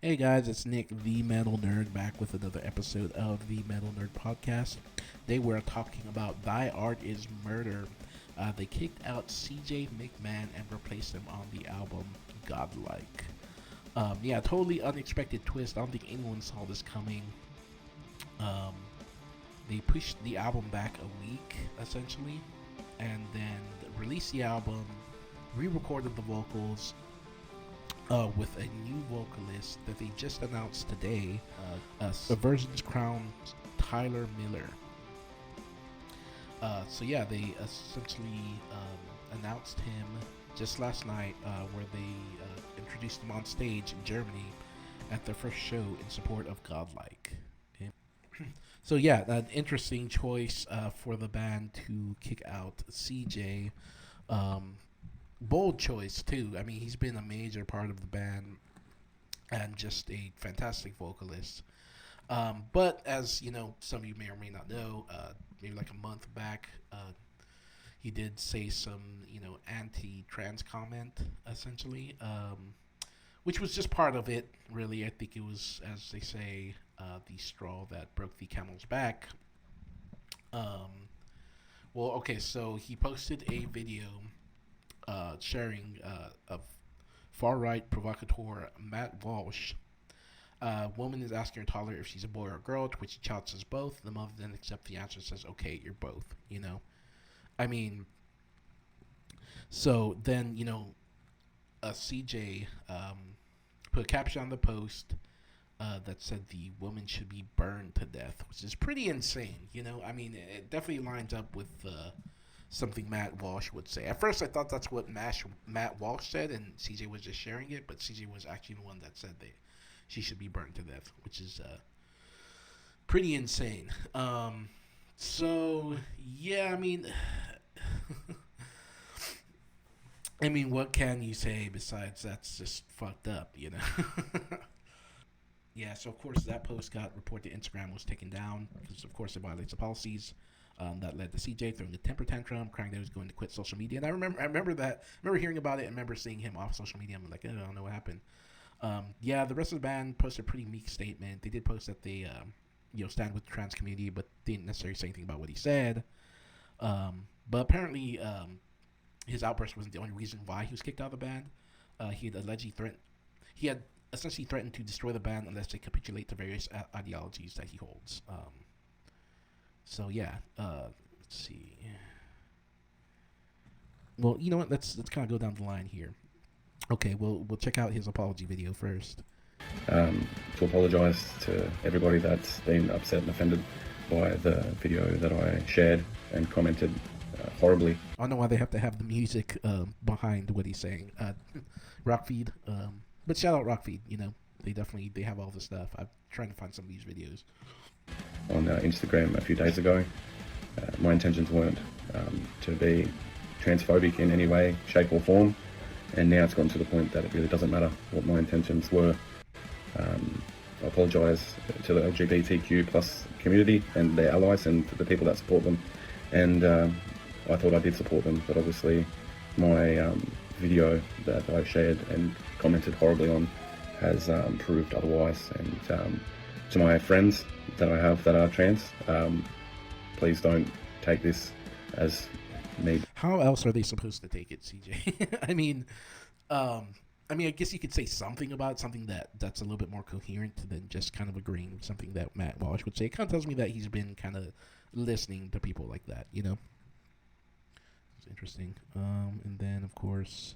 Hey guys, it's Nick, the Metal Nerd, back with another episode of the Metal Nerd Podcast. Today we're talking about Thy Art is Murder. They kicked out CJ Mcmahon and replaced him on the album Godlike. Totally unexpected twist. I don't think anyone saw this coming. They pushed the album back a week, essentially, and then released the album, re-recorded the vocals, with a new vocalist that they just announced today, Aversion's crown, Tyler Miller. They essentially announced him just last night, where they introduced him on stage in Germany at their first show in support of Godlike. Okay. An interesting choice for the band to kick out CJ. Bold choice too. I mean, he's been a major part of the band and just a fantastic vocalist. But as you know, some of you may or may not know, maybe like a month back, he did say some, anti-trans comment, essentially, which was just part of it, really. I think it was, as they say, the straw that broke the camel's back. So he posted a video sharing of far-right provocateur Matt Walsh. Woman is asking her toddler if she's a boy or a girl, to which the child says both. The mother then accepts the answer and says, okay, you're both, I mean, so then, CJ put a caption on the post that said the woman should be burned to death, which is pretty insane, I mean, it definitely lines up with something Matt Walsh would say. At first, I thought that's what Matt Walsh said, and CJ was just sharing it, but CJ was actually the one that said that she should be burned to death, which is pretty insane. I mean, what can you say besides that's just fucked up, Yeah, so of course that post got reported to Instagram, was taken down because of course it violates the policies. That led to CJ throwing a temper tantrum, crying that he was going to quit social media. And I remember hearing about it, and remember seeing him off social media. I'm like, I don't know what happened. The rest of the band posted a pretty meek statement. They did post that they, stand with the trans community, but didn't necessarily say anything about what he said. But apparently, his outburst wasn't the only reason why he was kicked out of the band. He had essentially threatened to destroy the band unless they capitulate to various ideologies that he holds. Let's see. Well, you know what? Let's kind of go down the line here. Okay, we'll check out his apology video first. To apologise to everybody that's been upset and offended by the video that I shared and commented horribly. I don't know why they have to have the music behind what he's saying. Rockfeed, but shout out Rockfeed. They have all the stuff. I'm trying to find some of these videos. On Instagram a few days ago. My intentions weren't to be transphobic in any way, shape or form, and now it's gotten to the point that it really doesn't matter what my intentions were. I apologise to the LGBTQ plus community and their allies and to the people that support them, and I thought I did support them, but obviously my video that I shared and commented horribly on has proved otherwise. And to my friends that I have that are trans, please don't take this as me. How else are they supposed to take it, CJ? I guess you could say something about something that's a little bit more coherent than just kind of agreeing with something that Matt Walsh would say. It kind of tells me that he's been kind of listening to people like that, It's interesting. And then, of course,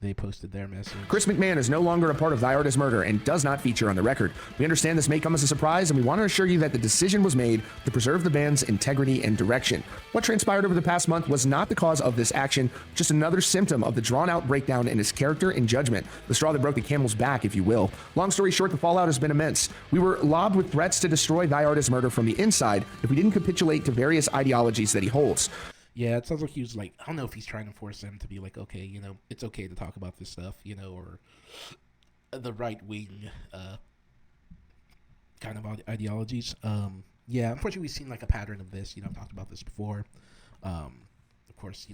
they posted their message. Chris McMahon is no longer a part of Thy Art is Murder and does not feature on the record. We understand this may come as a surprise, and we want to assure you that the decision was made to preserve the band's integrity and direction. What transpired over the past month was not the cause of this action, just another symptom of the drawn-out breakdown in his character and judgment, the straw that broke the camel's back, if you will. Long story short, the fallout has been immense. We were lobbed with threats to destroy Thy Art is Murder from the inside if we didn't capitulate to various ideologies that he holds. Yeah, it sounds like he was like, I don't know if he's trying to force them to be like, okay, it's okay to talk about this stuff, or the right wing kind of ideologies. Unfortunately, we've seen like a pattern of this. I've talked about this before. Of course,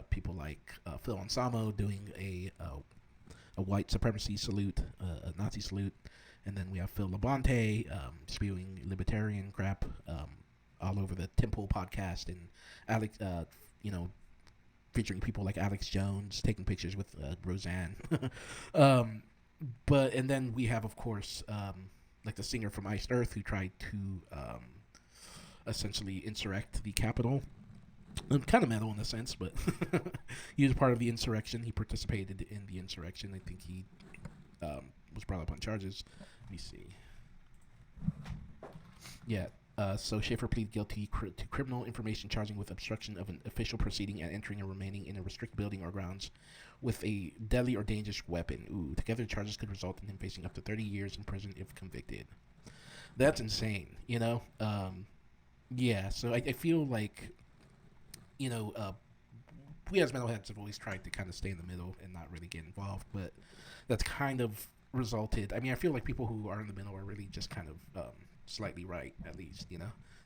people like Phil Anselmo doing a a white supremacy salute, a Nazi salute, and then we have Phil Labonte spewing libertarian crap all over the Temple podcast, and Alex, featuring people like Alex Jones taking pictures with Roseanne. And then we have, of course, like the singer from Iced Earth who tried to essentially insurrect the Capitol. Kind of metal in a sense, but he was part of the insurrection. He participated in the insurrection. I think he was brought up on charges. Let me see. Yeah. So Schaefer pleaded guilty to criminal information charging with obstruction of an official proceeding and entering and remaining in a restricted building or grounds with a deadly or dangerous weapon. Ooh, together the charges could result in him facing up to 30 years in prison if convicted. That's insane, you know? Yeah, so I feel like, we as metalheads have always tried to kind of stay in the middle and not really get involved, but that's kind of resulted. I mean, I feel like people who are in the middle are really just kind of slightly right, at least,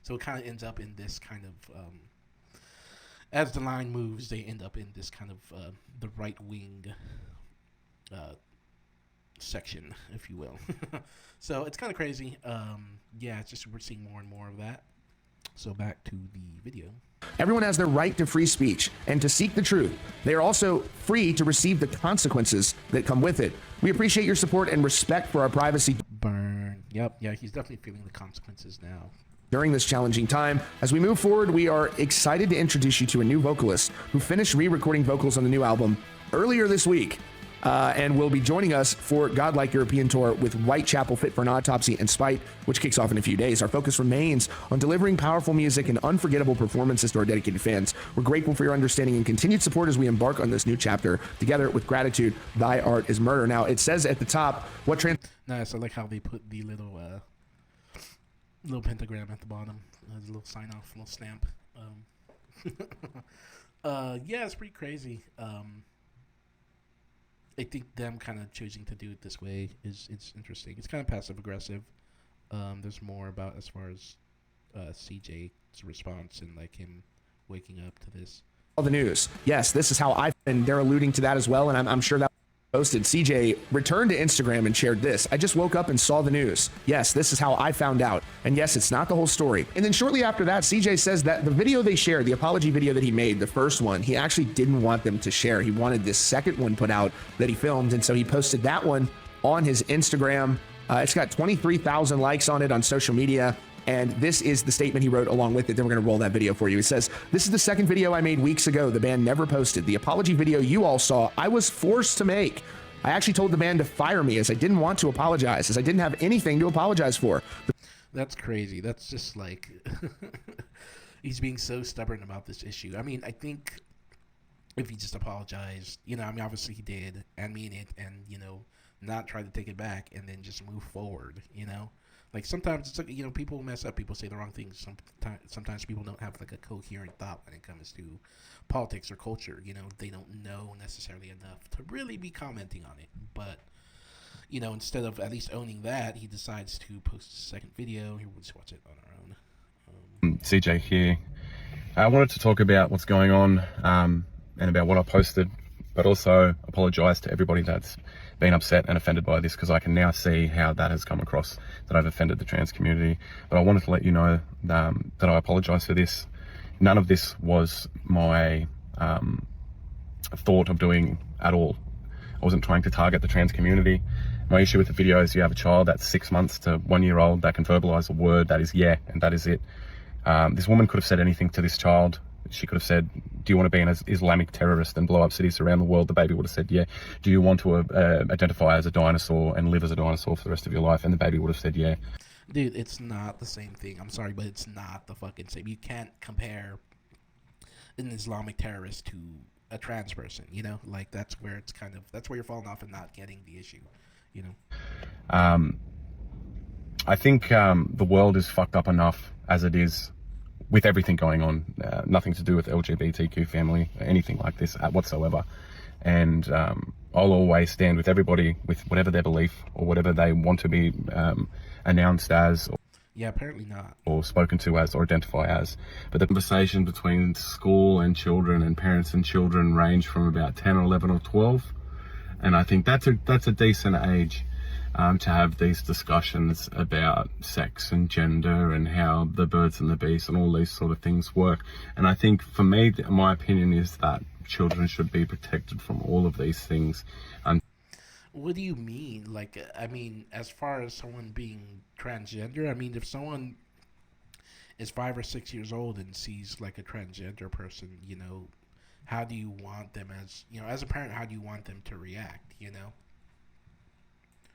So it kind of ends up in this kind of, as the line moves, they end up in this kind of the right wing section, if you will. So it's kind of crazy. Yeah, it's just we're seeing more and more of that. So back to the video. Everyone has their right to free speech and to seek the truth. They are also free to receive the consequences that come with it. We appreciate your support and respect for our privacy. Burn. Yep. Yeah, he's definitely feeling the consequences now. During this challenging time, as we move forward, we are excited to introduce you to a new vocalist who finished re-recording vocals on the new album earlier this week. And will be joining us for Godlike European Tour with Whitechapel Fit for an Autopsy and Spite, which kicks off in a few days. Our focus remains on delivering powerful music and unforgettable performances to our dedicated fans. We're grateful for your understanding and continued support as we embark on this new chapter. Together with gratitude, thy art is murder. Now, it says at the top, what Nice. I like how they put the little pentagram at the bottom. A little sign-off, little stamp. Yeah, it's pretty crazy. I think them kind of choosing to do it this way is interesting. It's kind of passive aggressive. There's more about as far as CJ's response and like him waking up to this. All the news. Yes, this is how and they're alluding to that as well, and I'm sure that posted. CJ returned to Instagram and shared this. I just woke up and saw the news. Yes, this is how I found out. And yes, it's not the whole story. And then shortly after that, CJ says that the video they shared, the apology video that he made, the first one, he actually didn't want them to share. He wanted this second one put out that he filmed. And so he posted that one on his Instagram. It's got 23,000 likes on it on social media. And this is the statement he wrote along with it. Then we're going to roll that video for you. It says, "This is the second video I made weeks ago. The band never posted. The apology video you all saw, I was forced to make. I actually told the band to fire me as I didn't want to apologize, as I didn't have anything to apologize for." That's crazy. That's just like, he's being so stubborn about this issue. I mean, I think if he just apologized, obviously he did and mean it and, not try to take it back and then just move forward, Like sometimes it's like, people mess up, people say the wrong things. Sometimes people don't have like a coherent thought when it comes to politics or culture. They don't know necessarily enough to really be commenting on it. But, instead of at least owning that, he decides to post a second video. Here, we'll just watch it on our own. CJ here. I wanted to talk about what's going on and about what I posted, but also apologize to everybody that's been upset and offended by this, because I can now see how that has come across, that I've offended the trans community. But I wanted to let you know that I apologize for this. None of this was my thought of doing at all. I wasn't trying to target the trans community. My issue with the video is you have a child that's 6 months to 1 year old that can verbalize a word that is yeah, and that is it. This woman could have said anything to this child. She could have said, "Do you want to be an Islamic terrorist and blow up cities around the world?" The baby would have said, "Yeah." "Do you want to identify as a dinosaur and live as a dinosaur for the rest of your life?" And the baby would have said, "Yeah." Dude, it's not the same thing. I'm sorry, but it's not the fucking same. You can't compare an Islamic terrorist to a trans person, Like, that's where that's where you're falling off and not getting the issue, I think the world is fucked up enough as it is, with everything going on, nothing to do with LGBTQ family, anything like this whatsoever. And I'll always stand with everybody with whatever their belief or whatever they want to be announced as. Yeah, apparently not. Or spoken to as or identify as. But the conversation between school and children and parents and children range from about 10 or 11 or 12. And I think that's a decent age to have these discussions about sex and gender and how the birds and the bees and all these sort of things work. And I think for me, my opinion is that children should be protected from all of these things. What do you mean? Like, I mean, as far as someone being transgender, I mean, if someone is 5 or 6 years old and sees like a transgender person, you know, how do you want them as a parent, how do you want them to react, you know?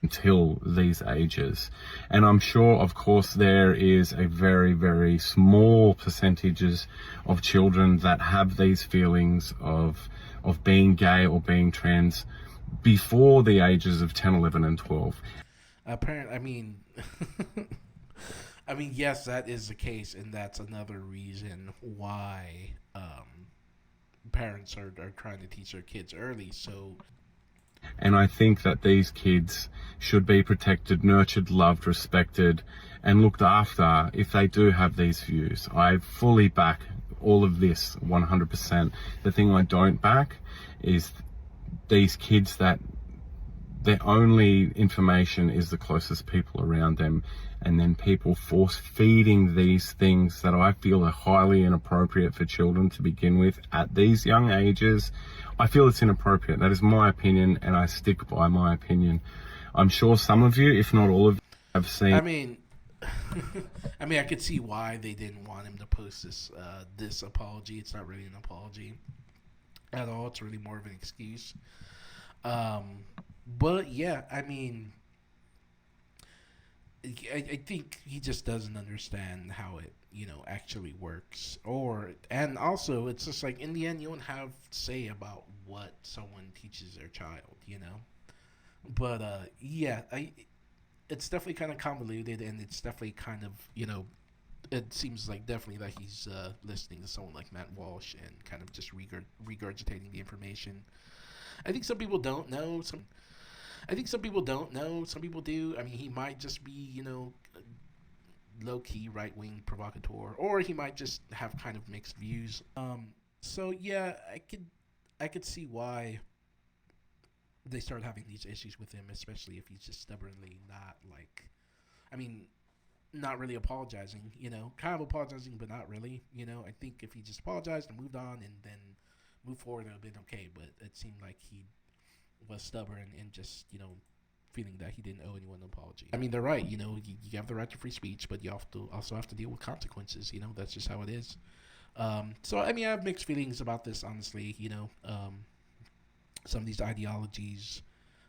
Until these ages. And I'm sure, of course, there is a very, very small percentages of children that have these feelings of being gay or being trans before the ages of 10, 11, and 12. Apparently, I mean, yes, that is the case, and that's another reason why parents are trying to teach their kids early. So, and I think that these kids should be protected, nurtured, loved, respected, and looked after if they do have these views. I fully back all of this 100%. The thing I don't back is these kids that their only information is the closest people around them, and then people force feeding these things that I feel are highly inappropriate for children to begin with at these young ages. I feel it's inappropriate. That is my opinion, and I stick by my opinion. I'm sure some of you, if not all of you, have seen. I mean, I could see why they didn't want him to post this apology. It's not really an apology at all. It's really more of an excuse. But yeah, I mean, I think he just doesn't understand how it, you know, actually works. And also, it's just like, in the end, you don't have say about what someone teaches their child, you know? But, yeah, it's definitely kind of convoluted, and it's definitely kind of, you know, it seems like definitely that he's listening to someone like Matt Walsh and kind of just regurgitating the information. I think some people don't know. Some people don't know. Some people do. I mean, he might just be, you know, low-key right-wing provocateur, or he might just have kind of mixed views. So yeah, I could see why they started having these issues with him, especially if he's just stubbornly not really apologizing, you know, kind of apologizing, but not really, you know. I think if he just apologized and moved on and then moved forward, it would have been okay, but it seemed like he was stubborn and just, you know, feeling that he didn't owe anyone an apology. I mean, they're right, you know, you have the right to free speech, but you also have to deal with consequences, you know. That's just how it is. So, I mean, I have mixed feelings about this, honestly, you know. Some of these ideologies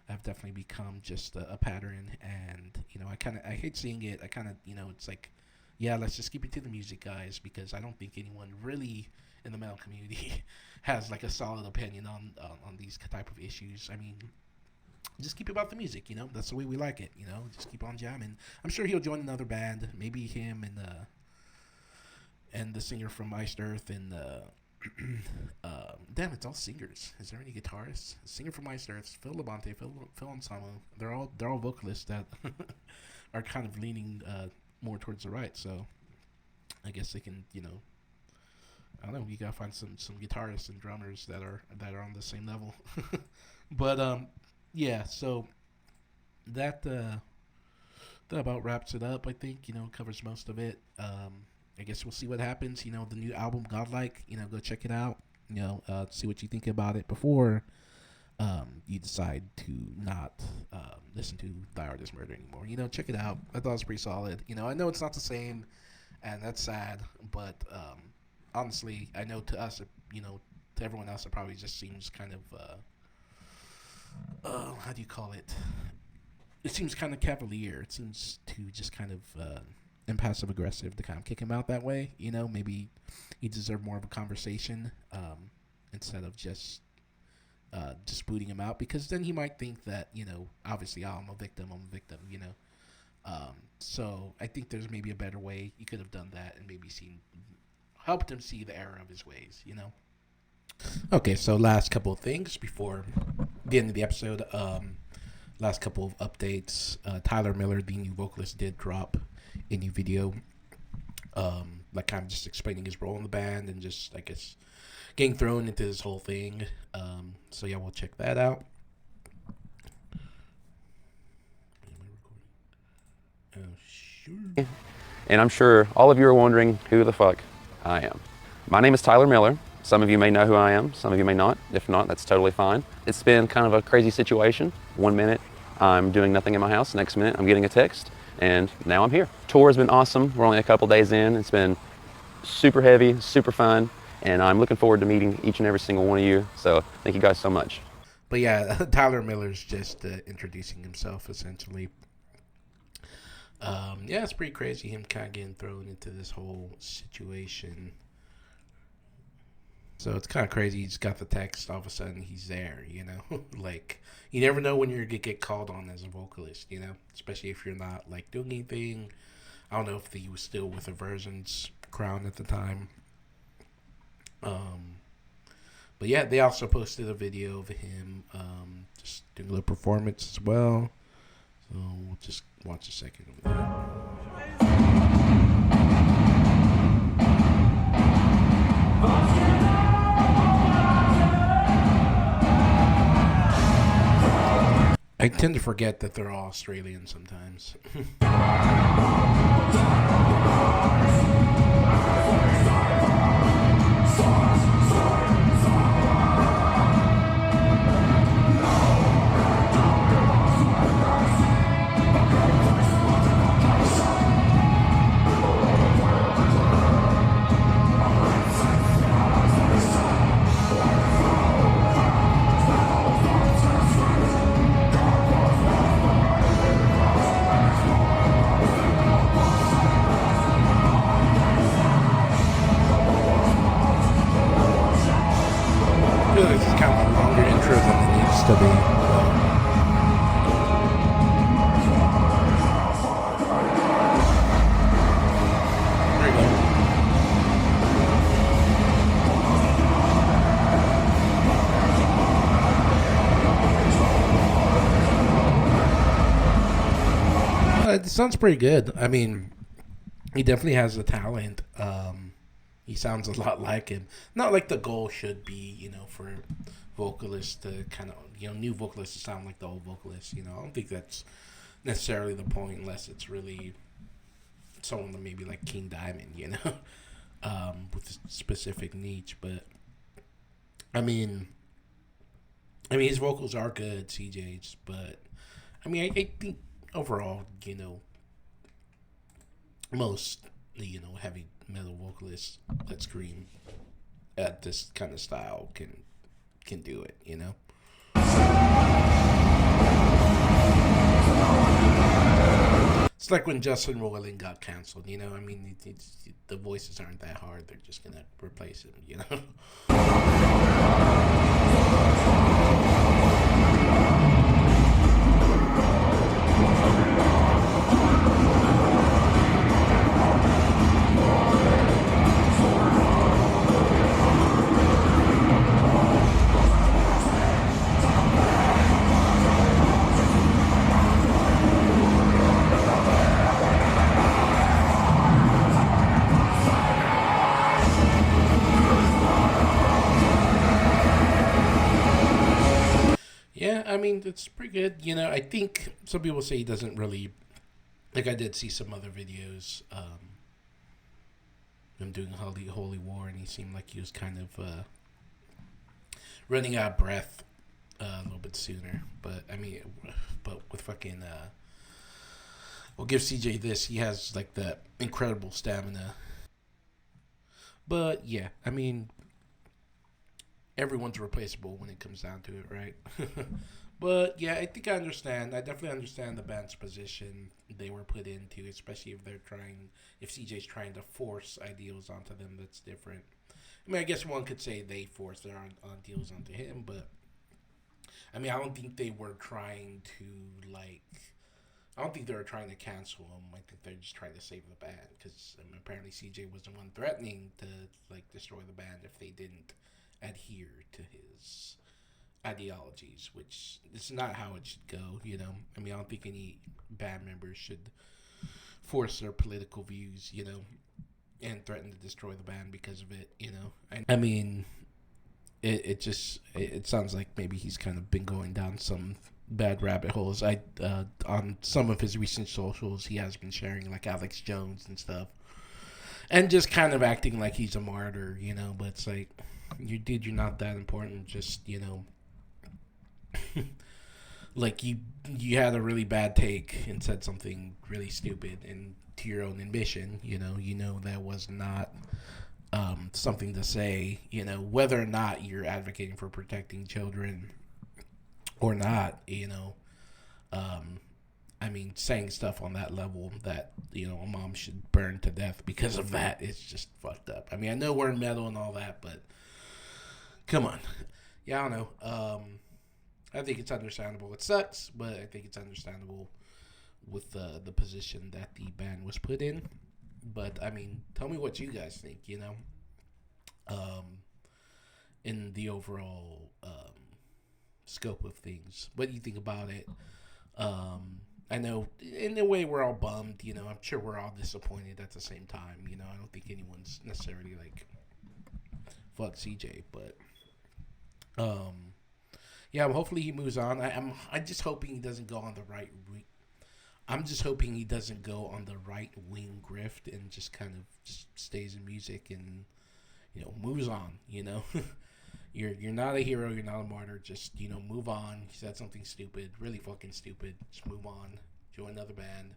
have definitely become just a pattern, and, you know, I hate seeing it. I kind of, you know, it's like, yeah, let's just keep it to the music, guys, because I don't think anyone really in the metal community has like a solid opinion on these type of issues. I mean, just keep it about the music, you know. That's the way we like it, you know. Just keep on jamming. I'm sure he'll join another band, maybe him and the singer from Iced Earth and damn, it's all singers. Is there any guitarists? The singer from Iced Earth, Phil Labonte, Phil Anselmo. They're all vocalists that are kind of leaning more towards the right. So I guess they can, you know, I don't know. You gotta find some guitarists and drummers that are on the same level. But yeah. So that about wraps it up. I think, you know, covers most of it. I guess we'll see what happens. You know, the new album Godlike. You know, go check it out. You know, see what you think about it before you decide to not listen to Thy Art Is Murder anymore. You know, check it out. I thought it was pretty solid. You know, I know it's not the same, and that's sad, but honestly, I know to us, you know, to everyone else, it probably just seems kind of, how do you call it? It seems kind of cavalier. It seems to just kind of and passive aggressive to kind of kick him out that way. You know, maybe he deserved more of a conversation instead of just booting him out, because then he might think that, you know, obviously, I'm a victim, you know. So I think there's maybe a better way. You could have done that and maybe helped him see the error of his ways, you know. Okay, so last couple of things before the end of the episode. Last couple of updates. Tyler Miller, the new vocalist, did drop a new video, like kind of just explaining his role in the band and just, I guess, getting thrown into this whole thing. So yeah, we'll check that out. Oh, sure. And I'm sure all of you are wondering who the fuck I am. My name is Tyler Miller. Some of you may know who I am, some of you may not. If not, that's totally fine. It's been kind of a crazy situation. 1 minute, I'm doing nothing in my house. Next minute, I'm getting a text, and now I'm here. Tour has been awesome. We're only a couple days in. It's been super heavy, super fun, and I'm looking forward to meeting each and every single one of you. So thank you guys so much. But yeah, Tyler Miller's just introducing himself, essentially. Yeah, it's pretty crazy, him kind of getting thrown into this whole situation. So it's kind of crazy. He just got the text, all of a sudden he's there, you know? Like, you never know when you're going to get called on as a vocalist, you know? Especially if you're not, like, doing anything. I don't know if he was still with Aversion's crown at the time. But yeah, they also posted a video of him just doing a little performance as well. So we'll just watch a second of that. I tend to forget that they're all Australian sometimes. I feel like this is kind of a longer intro than it needs to be. There you go. It sounds pretty good. I mean, he definitely has the talent. He sounds a lot like him. Not like the goal should be, you know, for vocalists to kind of, you know, new vocalists to sound like the old vocalists. You know, I don't think that's necessarily the point, unless it's really someone maybe like King Diamond, you know, with a specific niche. But I mean, his vocals are good, CJ's. But I mean, I think overall, you know, most, you know, heavy metal vocalists that scream at this kind of style can do it, you know. It's like when Justin Roiland got canceled, you know. I mean, the voices aren't that hard; they're just gonna replace him, you know. Yeah, I mean, it's pretty good. You know, I think some people say he doesn't really, like, I did see some other videos, him doing Holy War, and he seemed like he was kind of running out of breath a little bit sooner. But, I mean, but with fucking, we'll give CJ this, he has, like, the incredible stamina. But, yeah, I mean, everyone's replaceable when it comes down to it, right? But yeah, I think I understand. I definitely understand the band's position they were put into, especially if CJ's trying to force ideals onto them. That's different. I mean, I guess one could say they forced their ideals onto him, but I mean, I don't think they were trying to I don't think they were trying to cancel him. I think they're just trying to save the band, because apparently CJ was the one threatening to destroy the band if they didn't adhere to his ideologies, which is not how it should go, you know. I mean, I don't think any band members should force their political views, you know, and threaten to destroy the band because of it, you know. I mean, it sounds like maybe he's kind of been going down some bad rabbit holes. I on some of his recent socials, he has been sharing like Alex Jones and stuff, and just kind of acting like he's a martyr, you know. But it's like, you're not that important. Just, you know, like you had a really bad take and said something really stupid, and to your own admission, you know that was not something to say, you know, whether or not you're advocating for protecting children or not, you know. I mean, saying stuff on that level that, you know, a mom should burn to death because of that is just fucked up. I mean, I know we're in metal and all that, but come on. Yeah, I don't know. I think it's understandable. It sucks, but I think it's understandable with the position that the band was put in. But, I mean, tell me what you guys think, you know, in the overall scope of things. What do you think about it? I know in a way we're all bummed, you know. I'm sure we're all disappointed at the same time, you know. I don't think anyone's necessarily like, fuck CJ, but yeah, hopefully he moves on. I'm just hoping he doesn't go on the right route. I'm just hoping he doesn't go on the right wing grift and just kind of just stays in music and, you know, moves on, you know. You're not a hero, you're not a martyr, just, you know, move on. You said something stupid, really fucking stupid. Just move on. Join another band.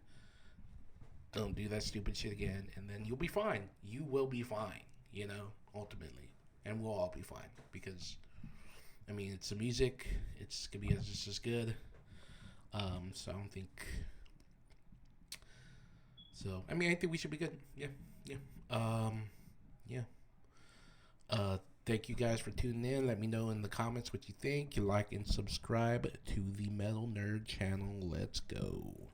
Don't do that stupid shit again, and then you'll be fine. You will be fine, you know, ultimately. And we'll all be fine because, I mean, it's the music. It's going to be just as good. So I don't think... So, I mean, I think we should be good. Yeah. Thank you guys for tuning in. Let me know in the comments what you think. You like and subscribe to the Metal Nerd channel. Let's go.